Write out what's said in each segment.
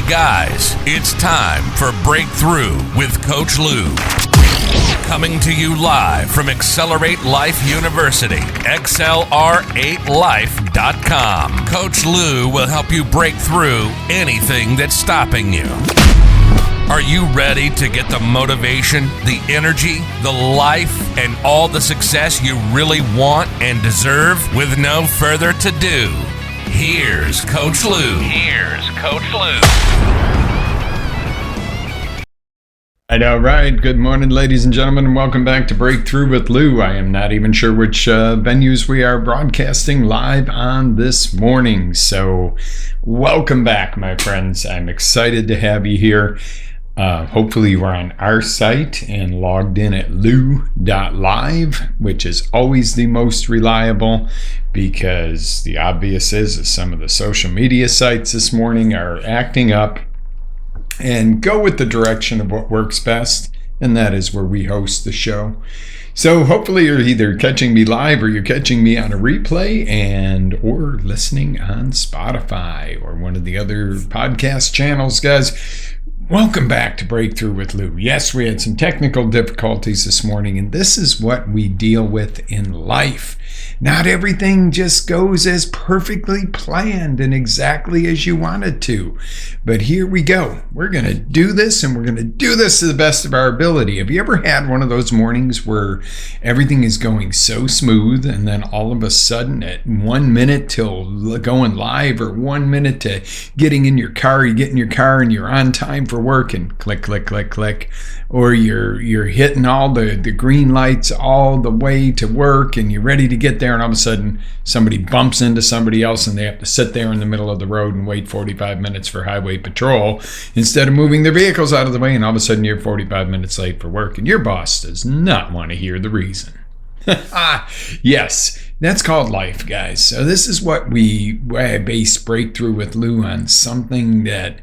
Guys, it's time for Breakthrough with Coach Lou. Coming to you live from Accelerate Life University, XLR8Life.com. Coach Lou will help you break through anything that's stopping you. Are you ready to get the motivation, the energy, the life, and all the success you really want and deserve? With no further ado, here's Coach Lou. All right. Good morning, ladies and gentlemen, and welcome back to Breakthrough with Lou. I am not even sure which venues we are broadcasting live on this morning. So welcome back, my friends. I'm excited to have you here. Hopefully you are on our site and logged in at lou.live, which is always the most reliable, because the obvious is some of the social media sites this morning are acting up. And go with the direction of what works best, and that is where we host the show. So hopefully you're either catching me live or you're catching me on a replay or listening on Spotify or one of the other podcast channels. Guys, welcome back to Breakthrough with Lou. Yes, we had some technical difficulties this morning, and this is what we deal with in life. Not everything just goes as perfectly planned and exactly as you want it to. But here we go. We're going to do this, and we're going to do this to the best of our ability. Have you ever had one of those mornings where everything is going so smooth, and then all of a sudden at 1 minute till going live, or 1 minute to getting in your car, you get in your car and you're on time for work, and click, click, click, click, or you're hitting all the green lights all the way to work, and you're ready to get there, and all of a sudden somebody bumps into somebody else and they have to sit there in the middle of the road and wait 45 minutes for highway patrol instead of moving their vehicles out of the way, and all of a sudden you're 45 minutes late for work, and your boss does not want to hear the reason. Yes, that's called life, guys. So this is why I base Breakthrough with Lou on something that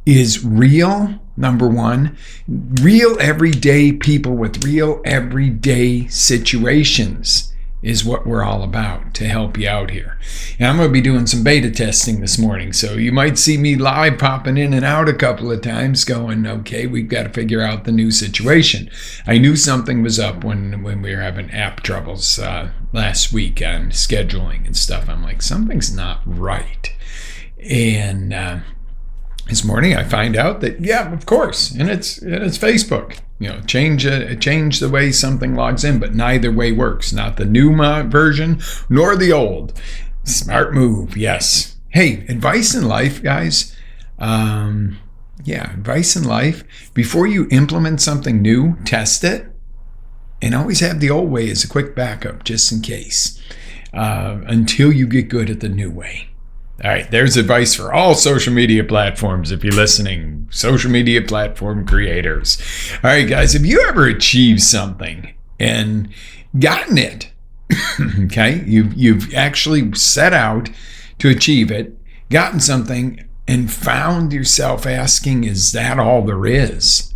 is real. Number one, real everyday people with real everyday situations is what we're all about to help you out here. And I'm going to be doing some beta testing this morning, so you might see me live popping in and out a couple of times going, okay, we've got to figure out the new situation. I knew something was up when we were having app troubles last week on scheduling and stuff. I'm like, something's not right. And this morning I find out that, yeah, of course, and it's Facebook. You know, change the way something logs in, but neither way works. Not the new version nor the old. Smart move, yes. Hey, advice in life, guys. Advice in life. Before you implement something new, test it, and always have the old way as a quick backup, just in case, until you get good at the new way. All right, there's advice for all social media platforms if you're listening, social media platform creators. All right, guys, have you ever achieved something and gotten it? Okay, you've actually set out to achieve it, gotten something, and found yourself asking, is that all there is?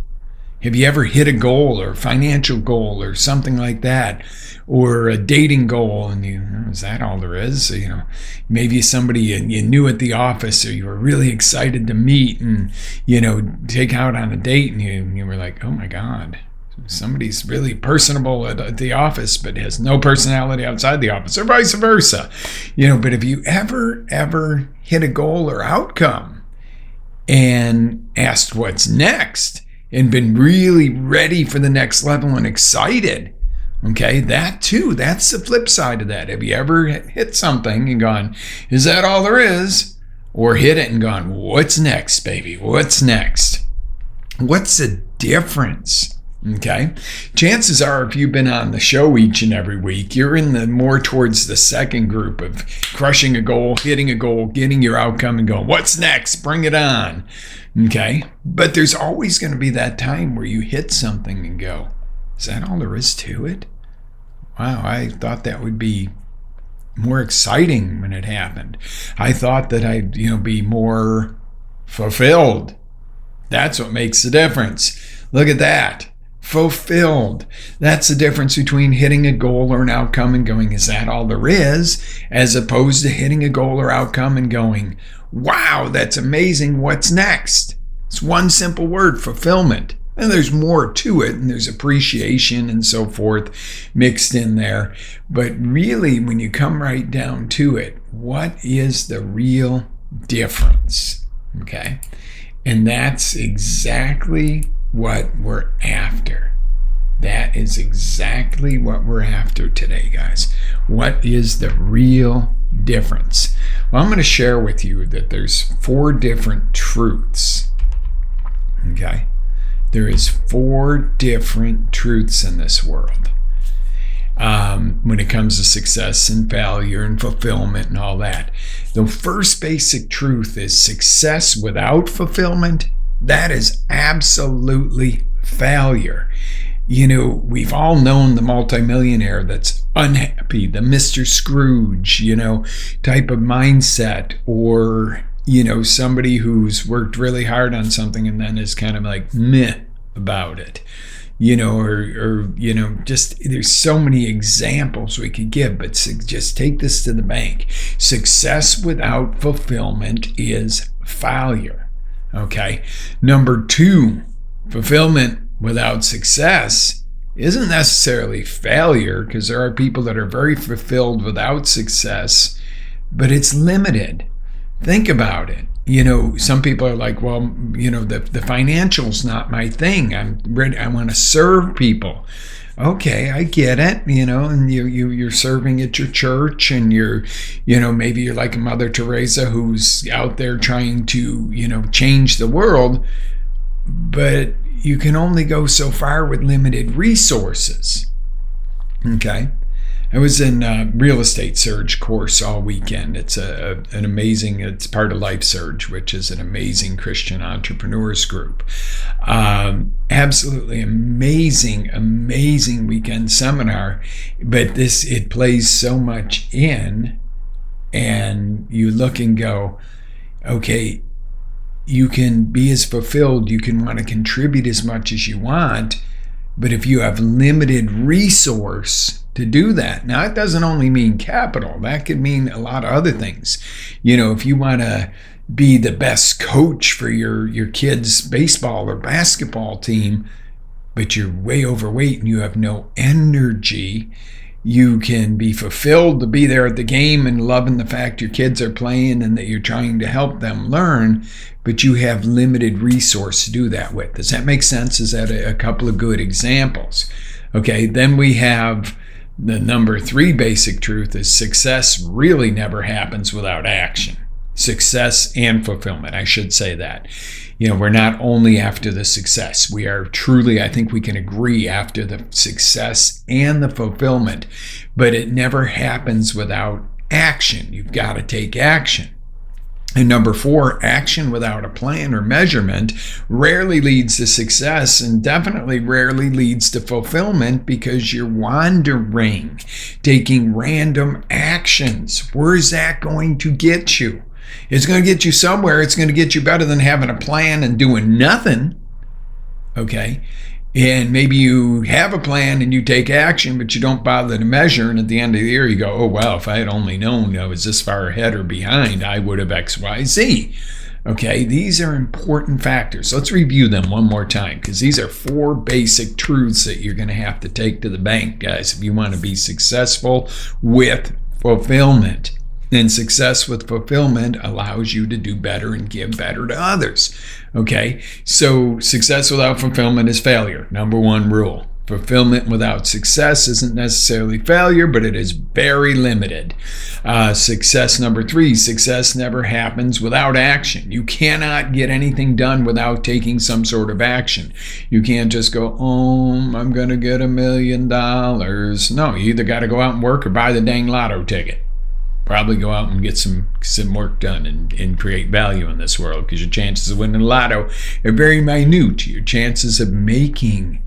Have you ever hit a goal or a financial goal or something like that, or a dating goal, and is that all there is? You know, maybe somebody you knew at the office, or you were really excited to meet and, take out on a date, and you were like, oh my God, somebody's really personable at the office but has no personality outside the office, or vice versa. But have you ever hit a goal or outcome and asked what's next, and been really ready for the next level and excited? Okay, that too, that's the flip side of that. Have you ever hit something and gone, is that all there is? Or hit it and gone, what's next, baby? What's next? What's the difference? Okay, chances are, if you've been on the show each and every week, you're in the more towards the second group of crushing a goal, hitting a goal, getting your outcome, and going, what's next? Bring it on. Okay, but there's always going to be that time where you hit something and go, is that all there is to it? Wow, I thought that would be more exciting when it happened. I thought that I'd, be more fulfilled. That's what makes the difference. Look at that. fulfilled. That's the difference between hitting a goal or an outcome and going, is that all there is? As opposed to hitting a goal or outcome and going, wow, that's amazing. What's next? It's one simple word, fulfillment. And there's more to it, and there's appreciation and so forth mixed in there. But really, when you come right down to it, what is the real difference? Okay? And that's exactly what we're after. That is exactly what we're after today, guys. What is the real difference? Well, I'm going to share with you that there's 4 different truths. Okay? There is 4 different truths in this world when it comes to success and failure and fulfillment and all that. The first basic truth is success without fulfillment. That is absolutely failure. You know, we've all known the multimillionaire that's unhappy, the Mr. Scrooge, type of mindset, or somebody who's worked really hard on something and then is kind of like meh about it, just there's so many examples we could give, but just take this to the bank. Success without fulfillment is failure. Okay. Number 2, fulfillment without success isn't necessarily failure, because there are people that are very fulfilled without success, but it's limited. Think about it. Some people are like, well, the financial's not my thing. I'm ready. I want to serve people. Okay, I get it. And you're serving at your church, and maybe you're like a Mother Teresa who's out there trying to, change the world, but you can only go so far with limited resources. Okay. I was in a Real Estate Surge course all weekend. It's it's part of Life Surge, which is an amazing Christian entrepreneurs group. Absolutely amazing weekend seminar, but it plays so much in, and you look and go, okay, you can be as fulfilled, you can want to contribute as much as you want, but if you have limited resource to do that. Now, it doesn't only mean capital. That could mean a lot of other things. If you want to be the best coach for your kids' baseball or basketball team, but you're way overweight and you have no energy, you can be fulfilled to be there at the game and loving the fact your kids are playing and that you're trying to help them learn, but you have limited resource to do that with. Does that make sense? Is that a couple of good examples? Okay, then we have the number 3 basic truth is success really never happens without action. Success and fulfillment, I should say that. We're not only after the success. We are truly, I think we can agree, after the success and the fulfillment, but it never happens without action. You've got to take action. And number 4, action without a plan or measurement rarely leads to success, and definitely rarely leads to fulfillment, because you're wandering, taking random actions. Where is that going to get you? It's going to get you somewhere. It's going to get you better than having a plan and doing nothing. Okay? And maybe you have a plan and you take action, but you don't bother to measure. And at the end of the year, you go, oh, well, if I had only known I was this far ahead or behind, I would have X, Y, Z. Okay, these are important factors. Let's review them one more time, because these are 4 basic truths that you're going to have to take to the bank, guys, if you want to be successful with fulfillment. And success with fulfillment allows you to do better and give better to others. Okay, so success without fulfillment is failure. Number 1 rule. Fulfillment without success isn't necessarily failure, but it is very limited. Success number 3, success never happens without action. You cannot get anything done without taking some sort of action. You can't just go, oh, I'm going to get $1 million. No, you either got to go out and work or buy the dang lotto ticket. Probably go out and get some work done and create value in this world, because your chances of winning the lotto are very minute. Your chances of making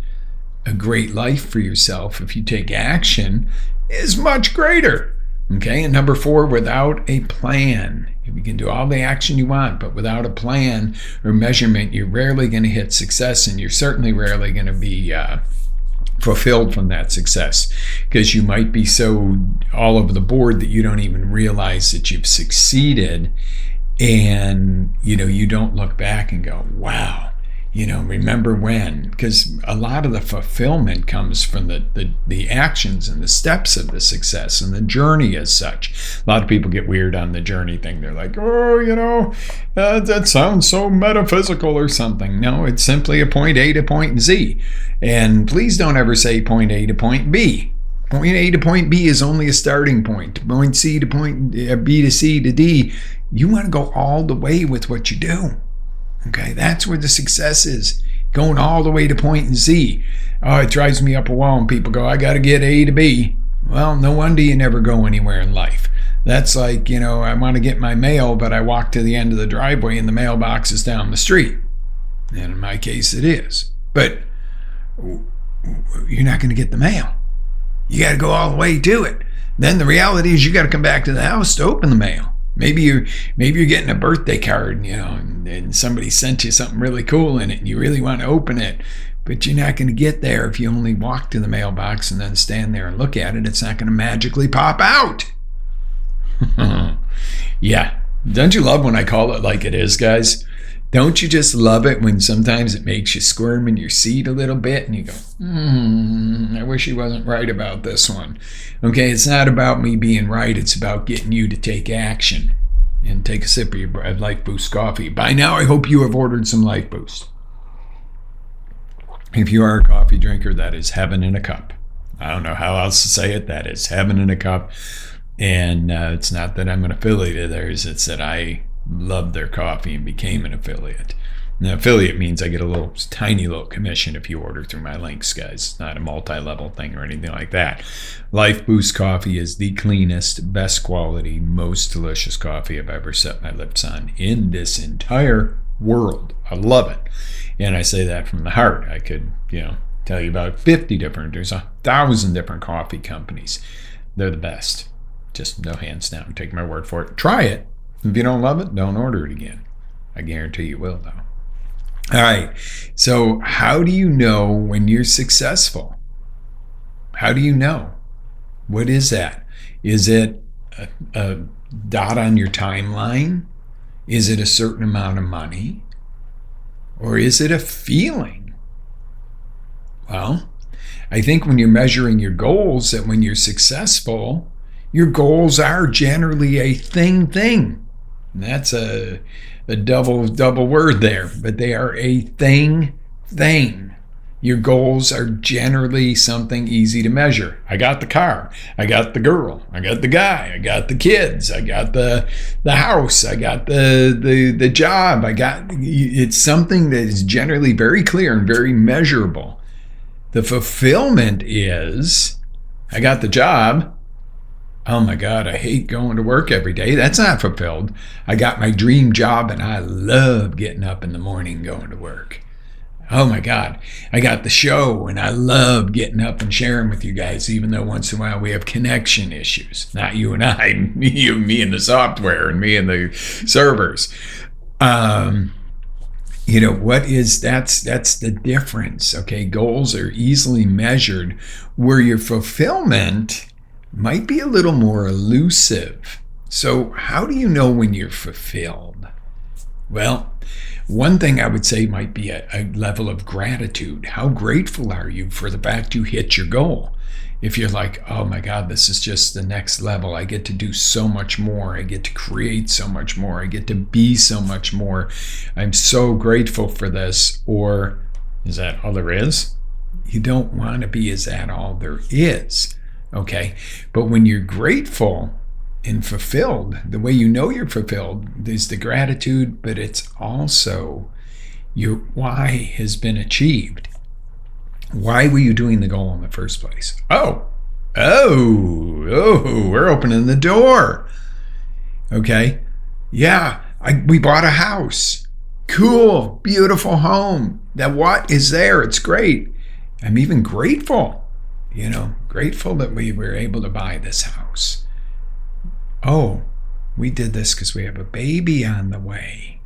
a great life for yourself, if you take action, is much greater. Okay, and number 4, without a plan. You can do all the action you want, but without a plan or measurement, you're rarely going to hit success, and you're certainly rarely going to be fulfilled from that success, because you might be so all over the board that you don't even realize that you've succeeded. And, you don't look back and go, wow, remember when? Because a lot of the fulfillment comes from the actions and the steps of the success and the journey as such. A lot of people get weird on the journey thing. They're like, oh, that sounds so metaphysical or something. No, it's simply a point A to point Z. And please don't ever say point A to point B. Point A to point B is only a starting point. Point C to point B to C to D. You want to go all the way with what you do. Okay, that's where the success is. Going all the way to point Z. Oh, it drives me up a wall when people go, I got to get A to B. Well, no wonder you never go anywhere in life. That's like, I want to get my mail, but I walk to the end of the driveway and the mailbox is down the street. And in my case, it is. But you're not going to get the mail. You got to go all the way to it. Then the reality is you got to come back to the house to open the mail. Maybe you're getting a birthday card, and somebody sent you something really cool in it, and you really want to open it, but you're not going to get there if you only walk to the mailbox and then stand there and look at it. It's not going to magically pop out. Yeah. Don't you love when I call it like it is, guys? Don't you just love it when sometimes it makes you squirm in your seat a little bit and you go, I wish he wasn't right about this one. Okay, it's not about me being right. It's about getting you to take action and take a sip of your Life Boost coffee. By now, I hope you have ordered some Life Boost. If you are a coffee drinker, that is heaven in a cup. I don't know how else to say it. That is heaven in a cup. And it's not that I'm an affiliate of theirs. It's that I loved their coffee and became an affiliate. Now, affiliate means I get a tiny little commission if you order through my links, guys. It's not a multi-level thing or anything like that. Life Boost coffee is the cleanest, best quality, most delicious coffee I've ever set my lips on in this entire world. I love it. And I say that from the heart. I could, tell you about 50 there's 1,000 different coffee companies. They're the best. Just no hands down. Take my word for it. Try it. If you don't love it, don't order it again. I guarantee you will, though. All right. So how do you know when you're successful? How do you know? What is that? Is it a dot on your timeline? Is it a certain amount of money? Or is it a feeling? Well, I think when you're measuring your goals, that when you're successful, your goals are generally a thing. And that's a double word there, but they are a thing. Your goals are generally something easy to measure. I got the car, I got the girl, I got the guy, I got the kids, I got the house, I got the job, it's something that is generally very clear and very measurable. The fulfillment is, I got the job. Oh my God, I hate going to work every day. That's not fulfilled. I got my dream job and I love getting up in the morning and going to work. Oh my God, I got the show and I love getting up and sharing with you guys, even though once in a while we have connection issues. Not you and I, me and the software and me and the servers. That's the difference. Okay, goals are easily measured, where your fulfillment might be a little more elusive. So how do you know when you're fulfilled? Well, one thing I would say might be a level of gratitude. How grateful are you for the fact you hit your goal? If you're like, oh my God, this is just the next level. I get to do so much more. I get to create so much more. I get to be so much more. I'm so grateful for this. Or is that all there is? You don't want to be, is that all there is? Okay, but when you're grateful and fulfilled, the way you know you're fulfilled is the gratitude, but it's also your why has been achieved. Why were you doing the goal in the first place? Oh, we're opening the door. Okay, yeah, we bought a house. Cool, beautiful home. That what is there? It's great. I'm even grateful. Grateful that we were able to buy this house. Oh, We did this because we have a baby on the way.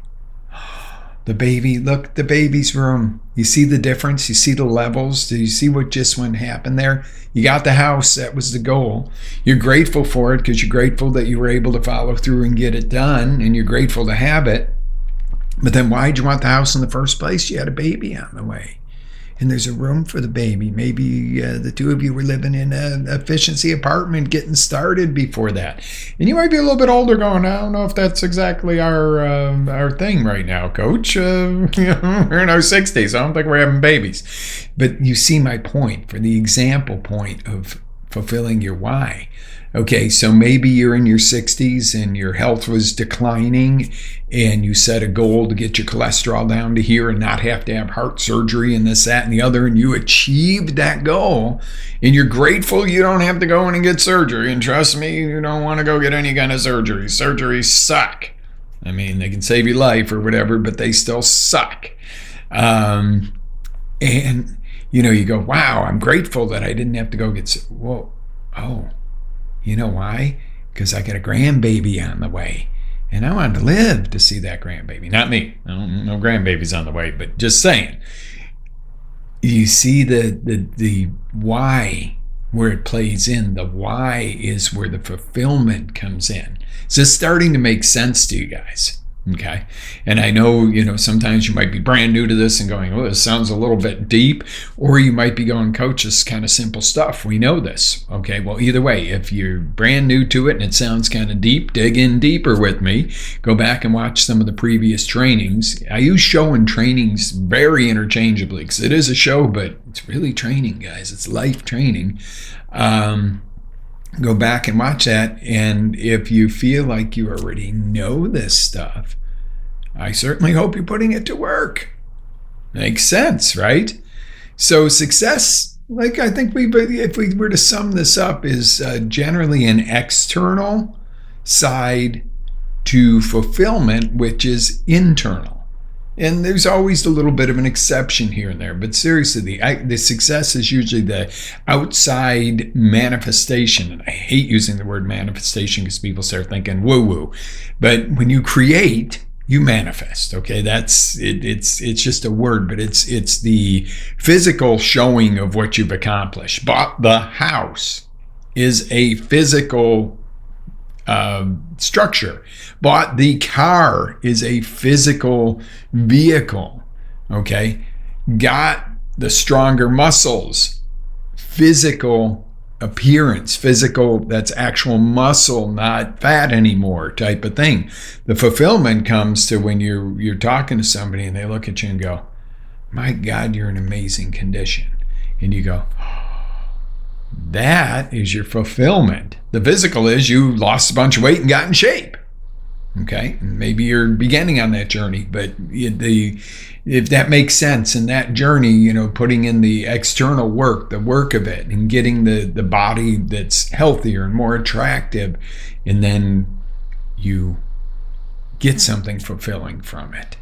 The baby, look, the baby's room. You see the difference? You see the levels? Do you see what just happened there? You got the house. That was the goal. You're grateful for it because you're grateful that you were able to follow through and get it done, and you're grateful to have it. But then why'd you want the house in the first place? You had a baby on the way. And there's a room for the baby. Maybe the two of you were living in an efficiency apartment getting started before that. And you might be a little bit older going, I don't know if that's exactly our thing right now, Coach. We're in our 60s. I don't think we're having babies. But you see my point for the example point of fulfilling your why. Okay, so maybe you're in your 60s and your health was declining and you set a goal to get your cholesterol down to here and not have to have heart surgery and this, that, and the other, and you achieved that goal and you're grateful you don't have to go in and get surgery. And trust me, you don't want to go get any kind of surgery. Surgeries suck. I mean, they can save your life or whatever, but they still suck. And, you go, wow, I'm grateful that I didn't have to go get, whoa, oh. You know why? Because I got a grandbaby on the way. And I wanted to live to see that grandbaby. Not me. No grandbabies on the way, but just saying. You see the why where it plays in. The why is where the fulfillment comes in. Is this starting to make sense to you guys? Okay. And I know, sometimes you might be brand new to this and going, oh, this sounds a little bit deep. Or you might be going, Coach, this is kind of simple stuff. We know this. Okay. Well, either way, if you're brand new to it and it sounds kind of deep, dig in deeper with me. Go back and watch some of the previous trainings. I use show and trainings very interchangeably because it is a show, but it's really training, guys. It's life training. Go back and watch that. And if you feel like you already know this stuff, I certainly hope you're putting it to work. Makes sense, right? So success, like I think if we were to sum this up, is generally an external side to fulfillment, which is internal. And there's always a little bit of an exception here and there. But seriously, the success is usually the outside manifestation. And I hate using the word manifestation because people start thinking woo-woo. But when you create, you manifest. Okay, that's it. It's just a word, but it's the physical showing of what you've accomplished. Bought the house is a physical structure. Bought the car is a physical vehicle. Okay. Got the stronger muscles, physical appearance, physical, that's actual muscle, not fat anymore type of thing. The fulfillment comes to when you're talking to somebody and they look at you and go, my God, you're in amazing condition. And you go, that is your fulfillment. The physical is you lost a bunch of weight and got in shape. Okay, maybe you're beginning on that journey, but if that makes sense in that journey, putting in the external work, the work of it, and getting the body that's healthier and more attractive, and then you get something fulfilling from it.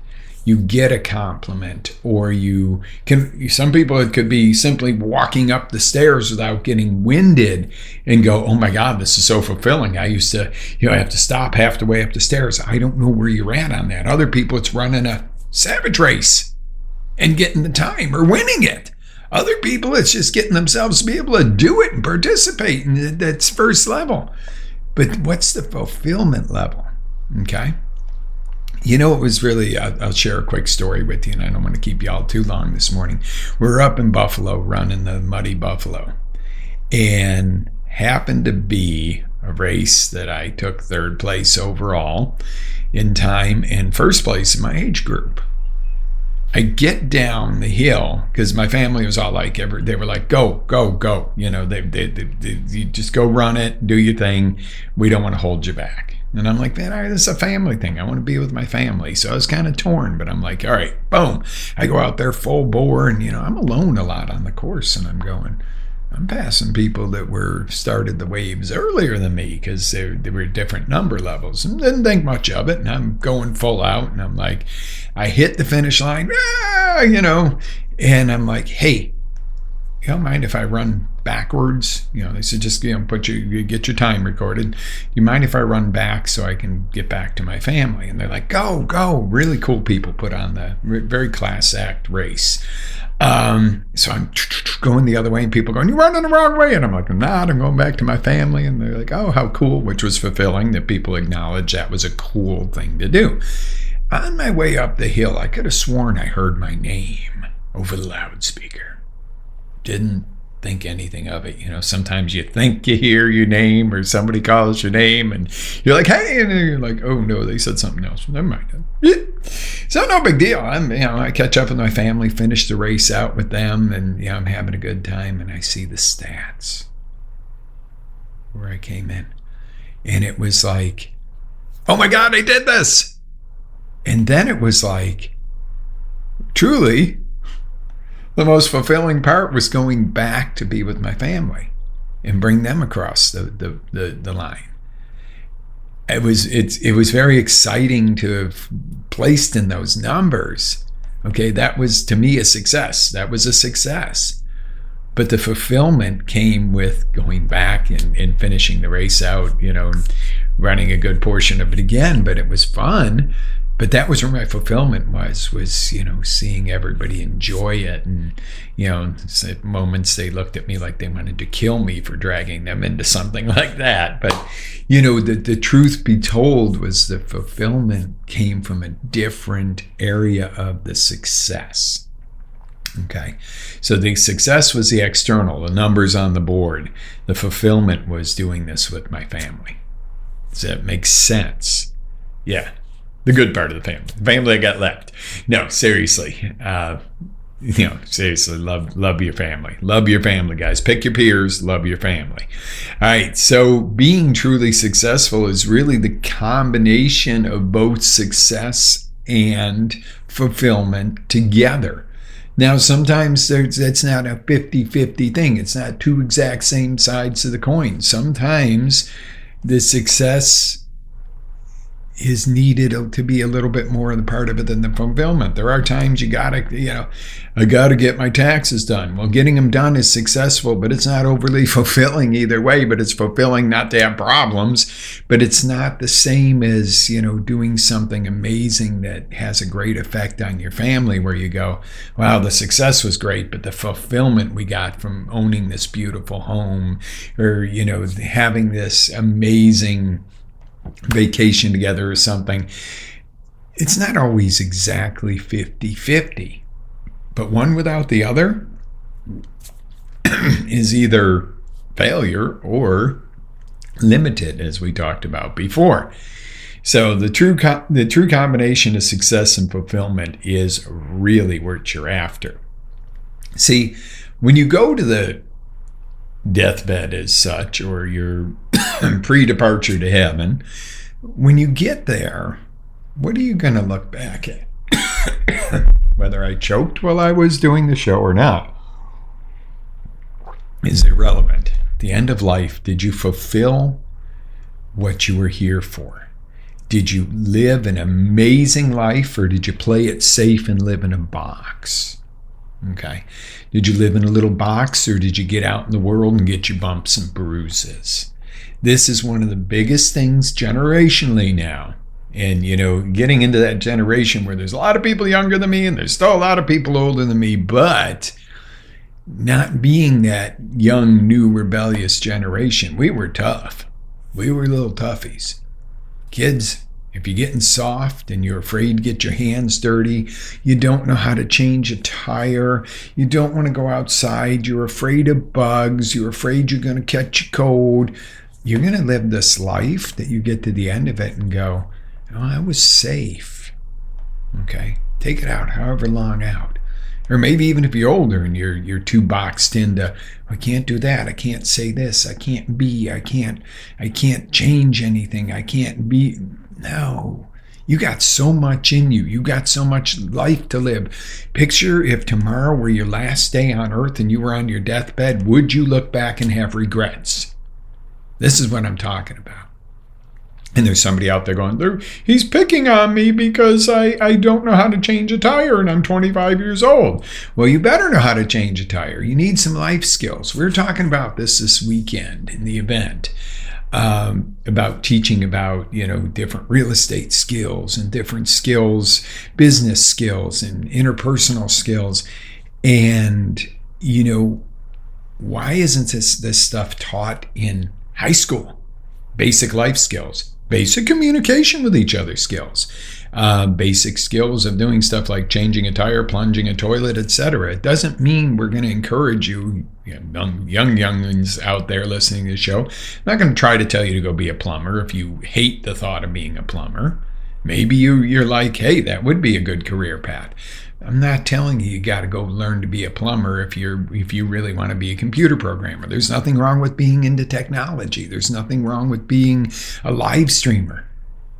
You get a compliment, or some people, it could be simply walking up the stairs without getting winded and go, oh my God, this is so fulfilling. I used to, I have to stop half the way up the stairs. I don't know where you're at on that. Other people, it's running a savage race and getting the time or winning it. Other people, it's just getting themselves to be able to do it and participate. And that's first level. But what's the fulfillment level? Okay. It was really, I'll share a quick story with you, and I don't want to keep you all too long this morning. We're up in Buffalo running the Muddy Buffalo, and happened to be a race that I took third place overall in time and first place in my age group. I get down the hill because my family was all like, they were like, go, go, go. You just go run it, do your thing. We don't want to hold you back. And I'm like, man, this is a family thing. I want to be with my family. So I was kind of torn, but I'm like, all right, boom. I go out there full bore, and, I'm alone a lot on the course, and I'm passing people that started the waves earlier than me because they were different number levels, and didn't think much of it. And I'm going full out, and I'm like, I hit the finish line, and I'm like, hey, you don't mind if I run backwards. They said, just, get your time recorded. Do you mind if I run back so I can get back to my family? And they're like, go. Really cool people put on the very class act race. So I'm going the other way, and people going, you're running the wrong way. And I'm like, I'm not, I'm going back to my family. And they're like, oh, how cool, which was fulfilling that people acknowledged that was a cool thing to do. On my way up the hill, I could have sworn I heard my name over the loudspeaker. Didn't think anything of it. Sometimes you think you hear your name or somebody calls your name and you're like, hey, and you're like, oh no, they said something else. Never mind. So no big deal. I catch up with my family, finish the race out with them, and I'm having a good time, and I see the stats where I came in. And it was like, oh my God, I did this. And then it was like, truly, the most fulfilling part was going back to be with my family and bring them across the line. It was very exciting to have placed in those numbers. Okay, that was, to me, a success. That was a success. But the fulfillment came with going back and finishing the race out, and running a good portion of it again. But it was fun. But that was where my fulfillment was seeing everybody enjoy it. And, at moments they looked at me like they wanted to kill me for dragging them into something like that. But, the truth be told was the fulfillment came from a different area of the success. Okay. So the success was the external, the numbers on the board. The fulfillment was doing this with my family. Does that make sense? Yeah. The good part of the family that got left. No, seriously. Seriously, love your family. Love your family, guys. Pick your peers, love your family. All right, so being truly successful is really the combination of both success and fulfillment together. Now, sometimes that's not a 50-50 thing. It's not two exact same sides of the coin. Sometimes the success is needed to be a little bit more of the part of it than the fulfillment. There are times I gotta get my taxes done. Well, getting them done is successful, but it's not overly fulfilling either way. But it's fulfilling not to have problems, but it's not the same as, doing something amazing that has a great effect on your family, where you go, wow, the success was great, but the fulfillment we got from owning this beautiful home, or, having this amazing vacation together or something, it's not always exactly 50-50, but one without the other is either failure or limited, as we talked about before. So the true combination of success and fulfillment is really what you're after. See, when you go to the deathbed as such, or your pre-departure to heaven, when you get there, what are you going to look back at? Whether I choked while I was doing the show or not is irrelevant. At the end of life, did you fulfill what you were here for? Did you live an amazing life, or did you play it safe and live in a box? Okay. Did you live in a little box, or did you get out in the world and get your bumps and bruises? This is one of the biggest things generationally now. And, getting into that generation where there's a lot of people younger than me and there's still a lot of people older than me, but not being that young, new, rebellious generation, we were tough. We were little toughies. Kids, if you're getting soft and you're afraid to get your hands dirty, you don't know how to change a tire, you don't want to go outside, you're afraid of bugs, you're afraid you're going to catch a cold, you're going to live this life that you get to the end of it and go, oh, I was safe. Okay, take it out however long out. Or maybe even if you're older and you're too boxed into, I can't do that, I can't say this, I can't be, I can't change anything, I can't be. No, you got so much in you. You got so much life to live. Picture if tomorrow were your last day on earth and you were on your deathbed, would you look back and have regrets? This is what I'm talking about. And there's somebody out there going, he's picking on me because I don't know how to change a tire and I'm 25 years old. Well, you better know how to change a tire. You need some life skills. We were talking about this weekend in the event, about teaching about, different real estate skills and different skills, business skills and interpersonal skills. And, why isn't this stuff taught in high school? Basic life skills. Basic communication with each other skills, basic skills of doing stuff like changing a tire, plunging a toilet, etc. It doesn't mean we're going to encourage you, youngins out there listening to the show. I'm not going to try to tell you to go be a plumber if you hate the thought of being a plumber. Maybe you're like, hey, that would be a good career path. I'm not telling you got to go learn to be a plumber if you really want to be a computer programmer. There's nothing wrong with being into technology. There's nothing wrong with being a live streamer.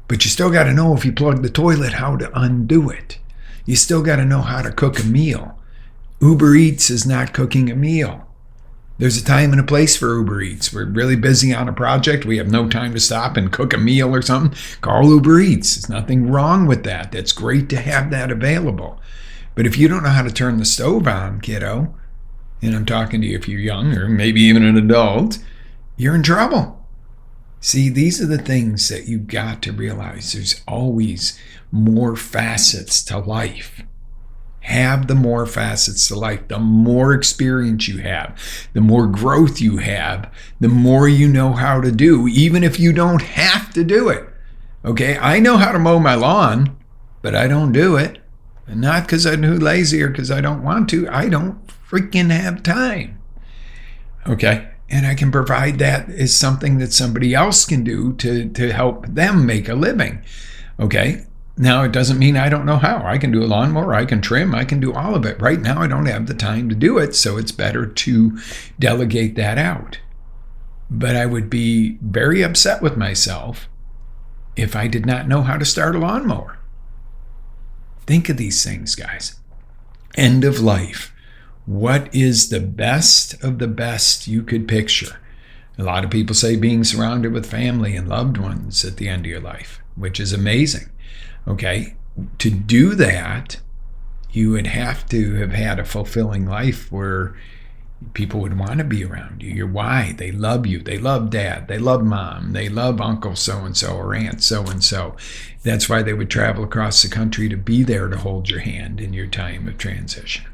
But you still got to know if you plug the toilet how to undo it. You still got to know how to cook a meal. Uber Eats is not cooking a meal. There's a time and a place for Uber Eats. We're really busy on a project. We have no time to stop and cook a meal or something. Call Uber Eats. There's nothing wrong with that. That's great to have that available. But if you don't know how to turn the stove on, kiddo, and I'm talking to you if you're young or maybe even an adult, you're in trouble. See, these are the things that you've got to realize. There's always more facets to life. Have the more facets to life. The more experience you have, the more growth you have, the more you know how to do, even if you don't have to do it. Okay, I know how to mow my lawn, but I don't do it. And not because I'm too lazy or because I don't want to. I don't freaking have time. Okay? And I can provide that as something that somebody else can do to help them make a living. Okay? Now, it doesn't mean I don't know how. I can do a lawnmower. I can trim. I can do all of it. Right now, I don't have the time to do it. So it's better to delegate that out. But I would be very upset with myself if I did not know how to start a lawnmower. Think of these things, guys. End of life. What is the best of the best you could picture? A lot of people say being surrounded with family and loved ones at the end of your life, which is amazing. Okay? To do that, you would have to have had a fulfilling life where people would want to be around you. Your why. They love you. They love dad. They love mom. They love uncle so-and-so or aunt so-and-so. That's why they would travel across the country to be there to hold your hand in your time of transition.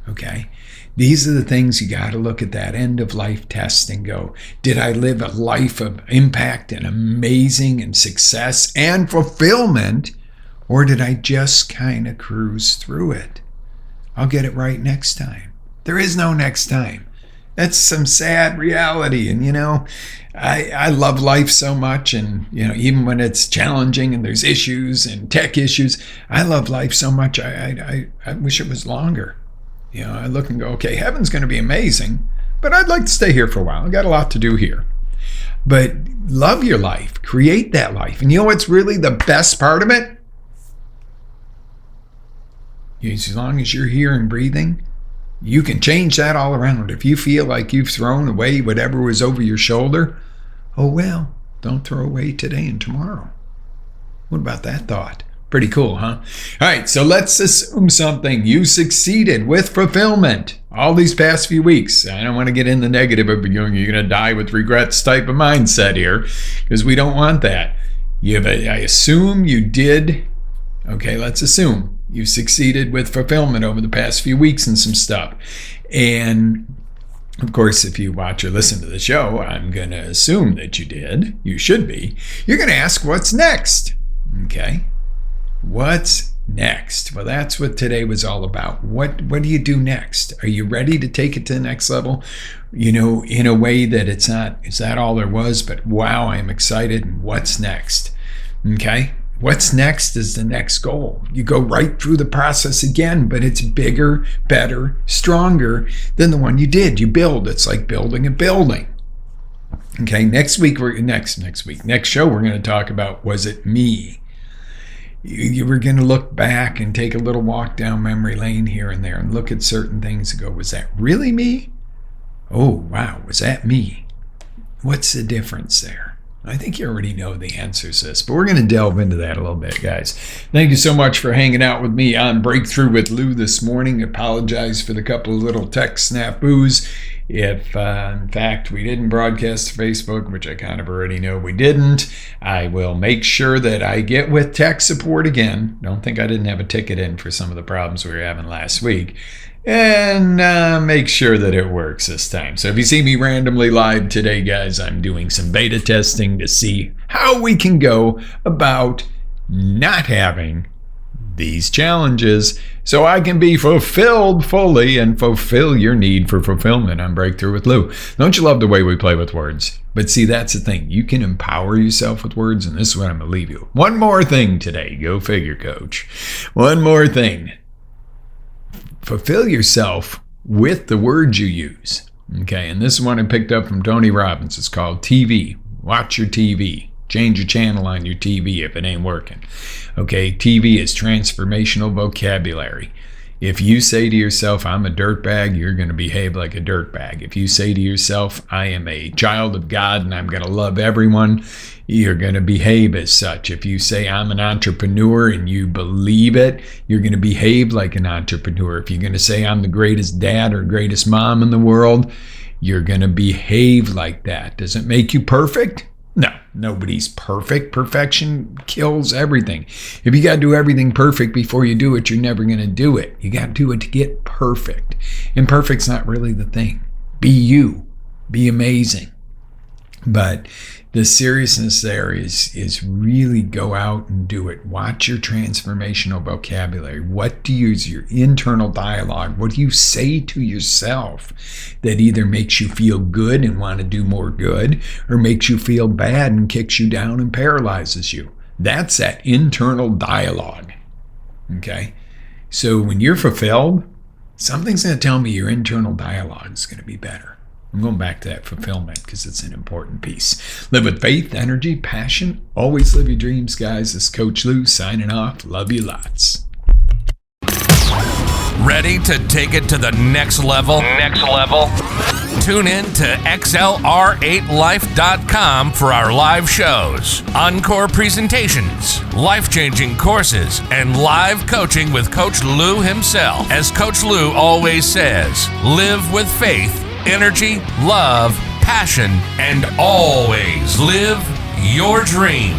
Okay? These are the things you got to look at that end of life test and go, did I live a life of impact and amazing and success and fulfillment, or did I just kind of cruise through it? I'll get it right next time. There is no next time. That's some sad reality. And, I love life so much. And, even when it's challenging and there's issues and tech issues, I love life so much. I wish it was longer. I look and go, okay, heaven's going to be amazing, but I'd like to stay here for a while. I got a lot to do here. But love your life. Create that life. And you know what's really the best part of it? As long as you're here and breathing, you can change that all around. If you feel like you've thrown away whatever was over your shoulder, oh well, don't throw away today and tomorrow. What about that thought? Pretty cool, huh? All right, so let's assume something. You succeeded with fulfillment all these past few weeks. I don't want to get in the negative of you're going to die with regrets type of mindset here, because we don't want that. I assume you did. Okay, let's assume you succeeded with fulfillment over the past few weeks and some stuff. And of course, if you watch or listen to the show, I'm going to assume that you did. You should be. You're going to ask, what's next? Okay. What's next? Well, that's what today was all about. What do you do next? Are you ready to take it to the next level? In a way that it's not, is that all there was? But wow, I'm excited. And what's next? Okay. What's next is the next goal. You go right through the process again, but it's bigger, better, stronger than the one you did. You build. It's like building a building. Okay, next show we're going to talk about, was it me? You were going to look back and take a little walk down memory lane here and there and look at certain things and go, was that really me? Oh, wow, was that me? What's the difference there? I think you already know the answers to this, but we're going to delve into that a little bit, guys. Thank you so much for hanging out with me on Breakthrough with Lou this morning. Apologize for the couple of little tech snafus. If, in fact, we didn't broadcast to Facebook, which I kind of already know we didn't, I will make sure that I get with tech support again. Don't think I didn't have a ticket in for some of the problems we were having last week. And make sure that it works this time. So if you see me randomly live today, guys, I'm doing some beta testing to see how we can go about not having these challenges so I can be fulfilled fully and fulfill your need for fulfillment on Breakthrough with Lou. Don't you love the way we play with words? But see, that's the thing. You can empower yourself with words, and this is what I'm going to leave you. One more thing today. Go figure, coach. One more thing. Fulfill yourself with the words you use. Okay, and this is one I picked up from Tony Robbins. It's called TV. Watch your TV. Change your channel on your TV if it ain't working. Okay, TV is transformational vocabulary. If you say to yourself, I'm a dirtbag, you're going to behave like a dirtbag. If you say to yourself, I am a child of God and I'm going to love everyone, you're going to behave as such. If you say, I'm an entrepreneur and you believe it, you're going to behave like an entrepreneur. If you're going to say, I'm the greatest dad or greatest mom in the world, you're going to behave like that. Does it make you perfect? No, nobody's perfect. Perfection kills everything. If you got to do everything perfect before you do it, you're never going to do it. You got to do it to get perfect. And perfect's not really the thing. Be you. Be amazing. But the seriousness there is really go out and do it. Watch your transformational vocabulary. What do you use your internal dialogue? What do you say to yourself that either makes you feel good and want to do more good, or makes you feel bad and kicks you down and paralyzes you? That's that internal dialogue. Okay? So when you're fulfilled, something's going to tell me your internal dialogue is going to be better. I'm going back to that fulfillment because it's an important piece. Live with faith, energy, passion. Always live your dreams, guys. This is Coach Lou signing off. Love you lots. Ready to take it to the next level? Next level? Tune in to XLR8Life.com for our live shows, encore presentations, life-changing courses, and live coaching with Coach Lou himself. As Coach Lou always says, live with faith, energy, love, passion, and always live your dream.